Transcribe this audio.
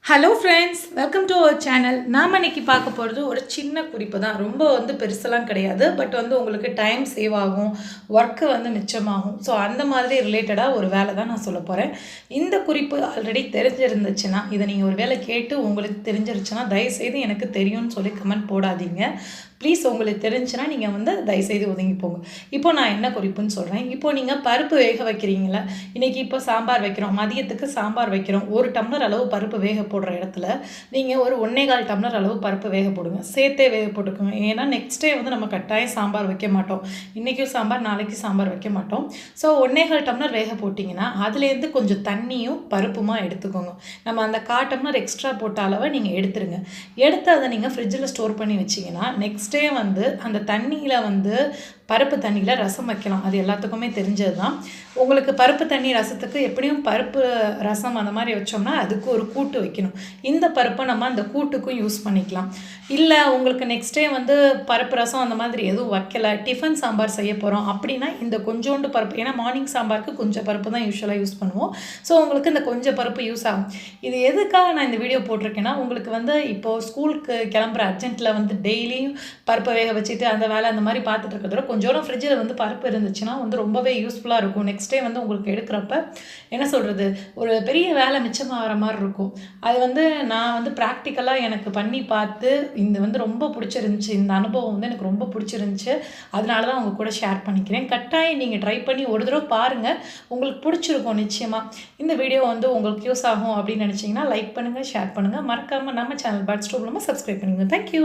Hello friends, welcome to our channel. நாம் இன்றைக்கி பார்க்க போகிறது ஒரு சின்ன குறிப்பு தான். ரொம்ப பெருசெல்லாம் கிடையாது. பட் உங்களுக்கு டைம் சேவ் ஆகும், ஒர்க்கு மிச்சமாகும். ஸோ அந்த மாதிரி ரிலேட்டடாக ஒரு வேலை தான் நான் சொல்ல போகிறேன். இந்த குறிப்பு ஆல்ரெடி தெரிஞ்சிருந்துச்சுன்னா, இதை நீங்கள் ஒரு வேலை கேட்டு உங்களுக்கு தெரிஞ்சிருச்சுன்னா தயவுசெய்து எனக்கு தெரியும்னு சொல்லி கமெண்ட் போடாதீங்க. ப்ளீஸ் உங்களுக்கு தெரிஞ்சுன்னா நீங்கள் தயவுசெய்து ஒதுங்கி போங்க. இப்போ நான் என்ன குறிப்புன்னு சொல்கிறேன். இப்போ நீங்கள் பருப்பு வேக வைக்கிறீங்களா, இன்றைக்கி இப்போ சாம்பார் வைக்கிறோம், மதியத்துக்கு சாம்பார் வைக்கிறோம். 1 டம்ளர் அளவு பருப்பு வேக போடுற இடத்துல நீங்கள் ஒரு 1.25 டம்ளர் அளவு பருப்பு வேக போடுங்க. சேர்த்தே வேக போட்டுக்கோங்க. ஏன்னா நெக்ஸ்ட் டே நம்ம கட்டாயம் சாம்பார் வைக்க மாட்டோம். இன்றைக்கும் சாம்பார், நாளைக்கு சாம்பார் வைக்க மாட்டோம். ஸோ 1.25 டம்ளர் வேக போட்டிங்கன்னா அதுலேருந்து கொஞ்சம் தண்ணியும் பருப்புமா எடுத்துக்கோங்க. நம்ம அந்த 1/4 டம்ளர் எக்ஸ்ட்ரா போட்ட அளவை நீங்கள் எடுத்துருங்க. எடுத்து அதை நீங்கள் ஃப்ரிட்ஜில் ஸ்டோர் பண்ணி வச்சிங்கன்னா நெக்ஸ்ட் டே அந்த தண்ணியில் பருப்பு தண்ணியில் ரசம் வைக்கலாம். அது எல்லாத்துக்குமே தெரிஞ்சது தான். உங்களுக்கு பருப்பு தண்ணி ரசத்துக்கு எப்படியும் பருப்பு ரசம் அந்த மாதிரி வச்சோம்னா அதுக்கு ஒரு கூட்டு வைக்கணும். இந்த பருப்பை நம்ம அந்த கூட்டுக்கும் யூஸ் பண்ணிக்கலாம். இல்லை உங்களுக்கு நெக்ஸ்ட் டே பருப்பு ரசம் அந்த மாதிரி எதுவும் வைக்கலை, டிஃபன் சாம்பார் செய்ய போகிறோம் அப்படின்னா இந்த கொஞ்சோண்டு பருப்பு, ஏன்னா மார்னிங் சாம்பாருக்கு கொஞ்சம் பருப்பு தான் யூஸ்வலாக யூஸ் பண்ணுவோம். ஸோ உங்களுக்கு இந்த கொஞ்சம் பருப்பு யூஸ் ஆகும். இது எதுக்காக நான் இந்த வீடியோ போட்டிருக்கேன்னா, உங்களுக்கு இப்போது ஸ்கூலுக்கு கிளம்புற அர்ஜென்ட்டில் டெய்லியும் பருப்பை வேக வச்சுட்டு அந்த வேலை அந்த மாதிரி பார்த்துட்டு இருக்கிறதோட கொஞ்சோட ஃப்ரிட்ஜில் பருப்பு இருந்துச்சுன்னா ரொம்பவே யூஸ்ஃபுல்லாக இருக்கும். நெக்ஸ்ட் டே உங்களுக்கு எடுக்கிறப்ப என்ன சொல்கிறது, ஒரு பெரிய வேலை மிச்சமாகிற மாதிரி இருக்கும். அது நான் ப்ராக்டிக்கலாக எனக்கு பண்ணி பார்த்து இந்த ரொம்ப பிடிச்சிருந்துச்சி. இந்த அனுபவம் எனக்கு ரொம்ப பிடிச்சிருந்துச்சி. அதனால தான் உங்கள் கூட ஷேர் பண்ணிக்கிறேன். கட்டாயம் நீங்கள் ட்ரை பண்ணி ஒரு தடவை பாருங்கள், உங்களுக்கு பிடிச்சிருக்கும் நிச்சயமாக. இந்த வீடியோ உங்களுக்கு யூஸ் ஆகும் அப்படின்னு நினச்சிங்கன்னா லைக் பண்ணுங்கள், ஷேர் பண்ணுங்கள். மறக்காமல் நம்ம சேனல் பட்ஸ் டூப் சப்ஸ்கிரைப் பண்ணுங்கள். தேங்க்யூ.